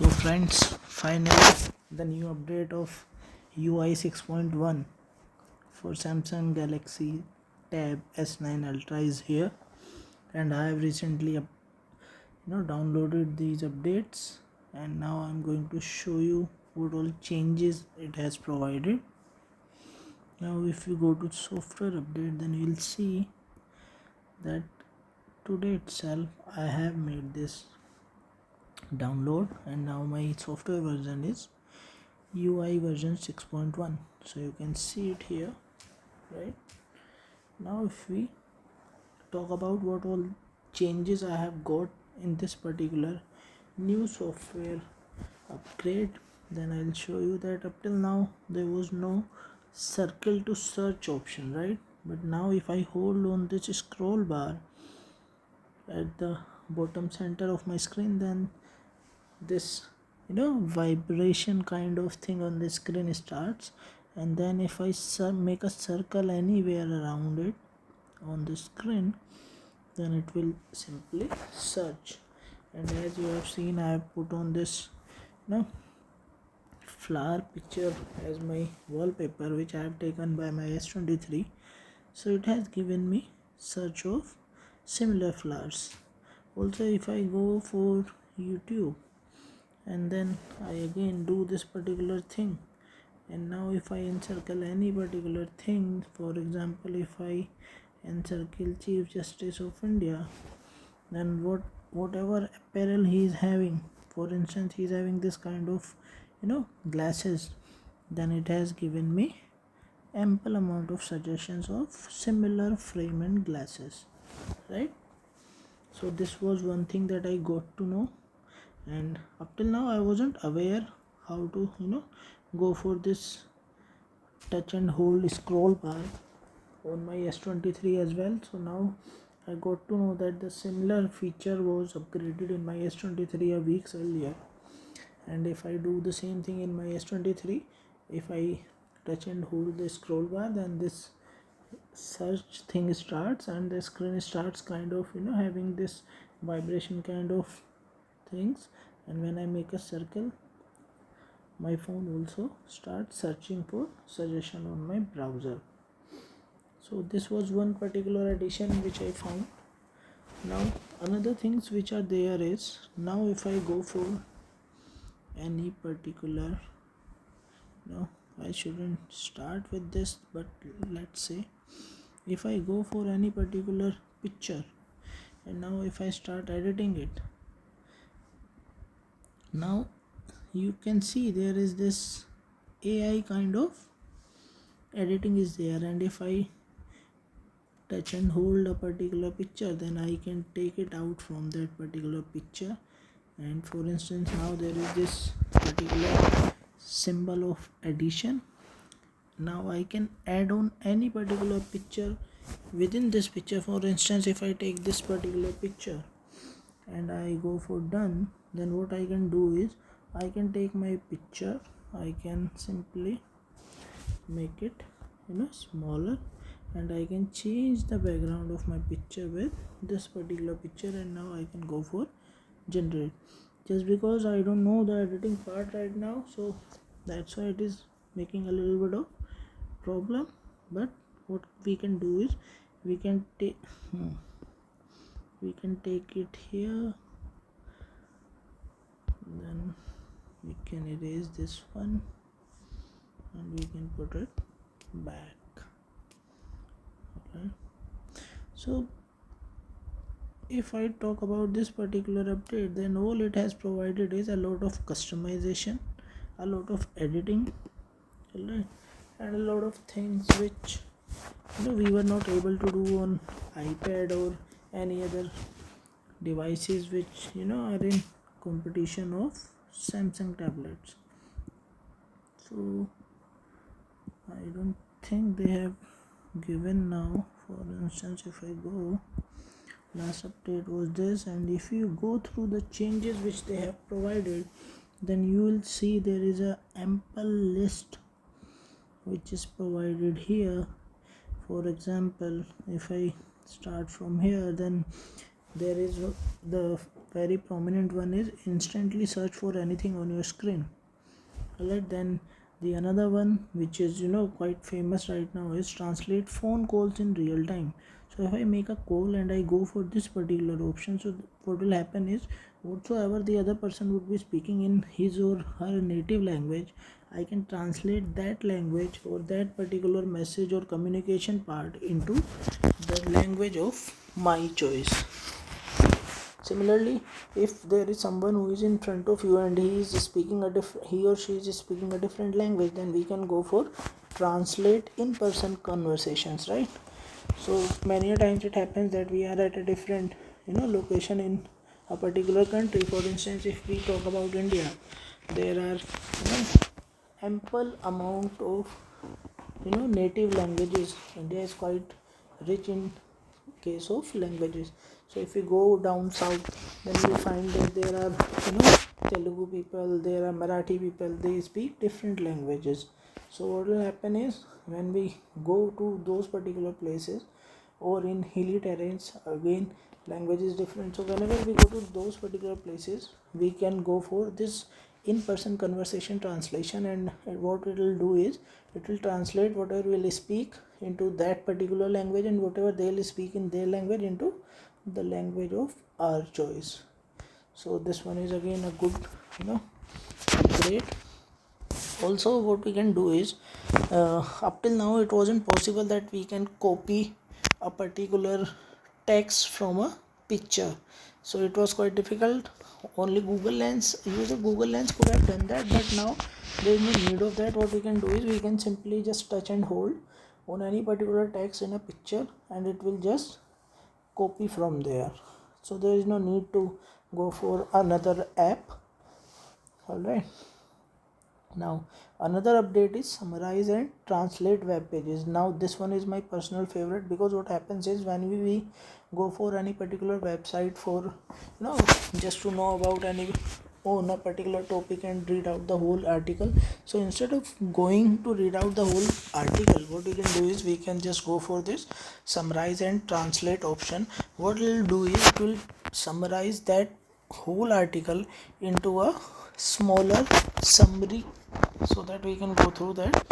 So friends, finally the new update of UI 6.1 for Samsung Galaxy Tab S9 Ultra is here, and I have recently downloaded these updates, and now I'm going to show you what all changes it has provided. Now if you go to software update, then you'll see that today itself I have made this download, and now my software version is UI version 6.1. so you can see it here. Right now, if we talk about what all changes I have got in this particular new software upgrade, then I'll show you that up till now there was no circle to search option, right? But now if I hold on this scroll bar at the bottom center of my screen, then this vibration kind of thing on the screen starts, and then if I make a circle anywhere around it on the screen, then it will simply search. And as you have seen, I have put on this flower picture as my wallpaper, which I have taken by my S23. So it has given me search of similar flowers. Also, if I go for YouTube and then I again do this particular thing, and now if I encircle any particular thing, for example if I encircle Chief Justice of India, then whatever apparel he is having, for instance he is having this kind of glasses, then it has given me ample amount of suggestions of similar frame and glasses, right? So this was one thing that I got to know, and up till now I wasn't aware how to go for this touch and hold scroll bar on my S23 as well. So now I got to know that the similar feature was upgraded in my S23 a weeks earlier, and if I do the same thing in my S23, if I touch and hold the scroll bar, then this search thing starts and the screen starts kind of having this vibration kind of things, and when I make a circle, my phone also starts searching for suggestion on my browser. So this was one particular addition which I found. Now another things which are there is, now if I go for any particular, I shouldn't start with this, but let's say if I go for any particular picture, and now if I start editing it, now you can see there is this AI kind of editing is there, and if I touch and hold a particular picture, then I can take it out from that particular picture. And for instance, now there is this particular symbol of addition. Now I can add on any particular picture within this picture. For instance, if I take this particular picture and I go for done, then what I can do is I can take my picture, I can simply make it smaller, and I can change the background of my picture with this particular picture, and now I can go for generate. Just because I don't know the editing part right now, so that's why it is making a little bit of problem. But what we can do is we can take it here, then we can erase this one and we can put it back. Okay, so if I talk about this particular update, then all it has provided is a lot of customization, a lot of editing, right? And a lot of things which we were not able to do on iPad or any other devices which are in competition of Samsung tablets. So I don't think they have given now. For instance, if I go, last update was this, and if you go through the changes which they have provided, then you will see there is a ample list which is provided here. For example, if I start from here, then there is the very prominent one is instantly search for anything on your screen. Alright, then the another one which is quite famous right now is translate phone calls in real time. So if I make a call and I go for this particular option, so what will happen is whatsoever the other person would be speaking in his or her native language, I can translate that language or that particular message or communication part into the language of my choice. Similarly, if there is someone who is in front of you and he or she is speaking a different language, then we can go for translate in person conversations, right? So many a times it happens that we are at a different location in a particular country. For instance, if we talk about India, there are ample amount of native languages. India is quite rich in case of languages. So if we go down south, then we find that there are Telugu people, there are Marathi people, they speak different languages. So what will happen is when we go to those particular places or in hilly terrains, again language is different. So whenever we go to those particular places, we can go for this in-person conversation translation, and what it will do is it will translate whatever we'll speak into that particular language, and whatever they'll speak in their language into the language of our choice. So this one is again a good great. Also what we can do is up till now it wasn't possible that we can copy a particular text from a picture, so it was quite difficult. Only Google Lens could have done that, but now there is no need of that. What we can do is we can simply just touch and hold on any particular text in a picture and it will just copy from there. So there is no need to go for another app. Alright, now another update is summarize and translate web pages. Now this one is my personal favorite, because what happens is when we go for any particular website for just to know about any on a particular topic and read out the whole article, so instead of going to read out the whole article, what we can do is we can just go for this summarize and translate option. What it will do is it will summarize that whole article into a smaller summary, so that we can go through that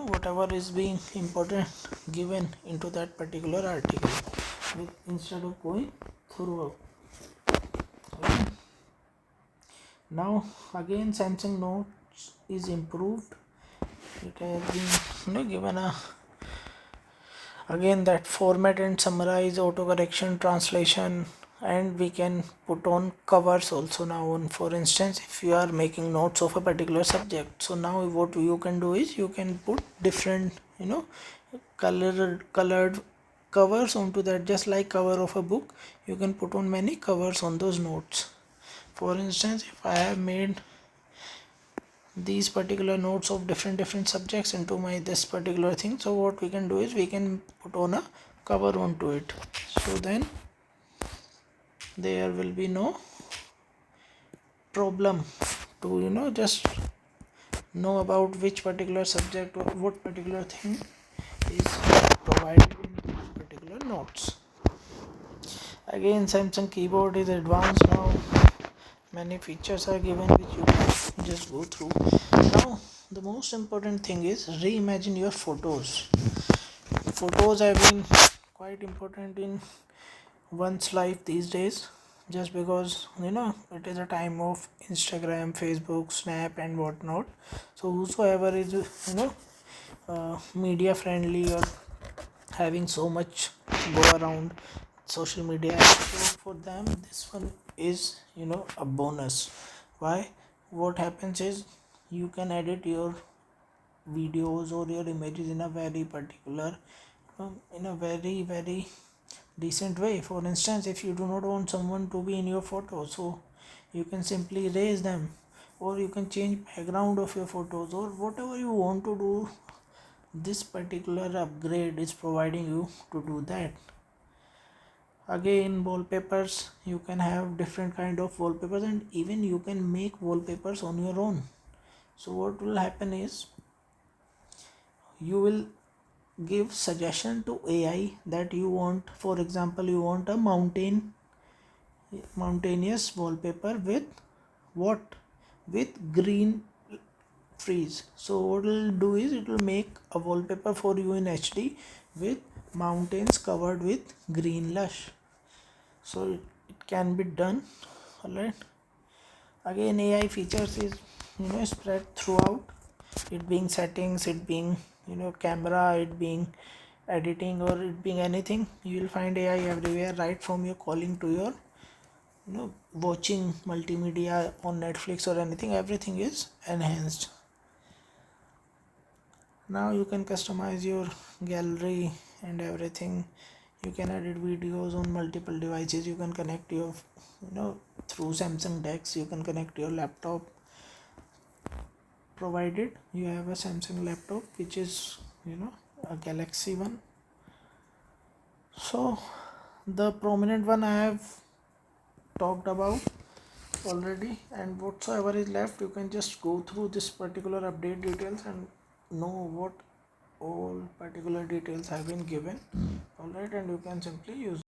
whatever is being important given into that particular article instead of going through. Okay. Now again Samsung Notes is improved. It has been given a again that format and summarize, auto correction, translation, and we can put on covers also now on. For instance, if you are making notes of a particular subject, so now what you can do is you can put different colored covers onto that, just like cover of a book. You can put on many covers on those notes. For instance, if I have made these particular notes of different subjects into my this particular thing, so what we can do is we can put on a cover onto it, so then there will be no problem to just know about which particular subject or what particular thing is provided in these particular notes. Again Samsung keyboard is advanced now, many features are given which you can just go through. Now the most important thing is reimagine your photos. Photos have been quite important in one's life these days, just because it is a time of Instagram, Facebook, Snap and whatnot. So whosoever is media friendly or having so much go around social media, so for them this one is a bonus. Why? What happens is you can edit your videos or your images in a very particular in a very decent way. For instance, if you do not want someone to be in your photo, so you can simply erase them, or you can change background of your photos, or whatever you want to do. This particular upgrade is providing you to do that. Again wallpapers, you can have different kind of wallpapers, and even you can make wallpapers on your own. So what will happen is you will give suggestion to AI that you want, for example, you want a mountain mountainous wallpaper with what? With green freeze. So what it will do is it will make a wallpaper for you in HD with mountains covered with green lush. So it can be done. Alright, again AI features is spread throughout, it being settings, it being camera, it being editing, or it being anything. You will find AI everywhere, right from your calling to your watching multimedia on Netflix or anything. Everything is enhanced. Now you can customize your gallery and everything. You can edit videos on multiple devices. You can connect your through Samsung DeX. You can connect your laptop, provided you have a Samsung laptop which is a Galaxy one. So the prominent one I have talked about already, and whatsoever is left you can just go through this particular update details and know what all particular details have been given. Alright, and you can simply use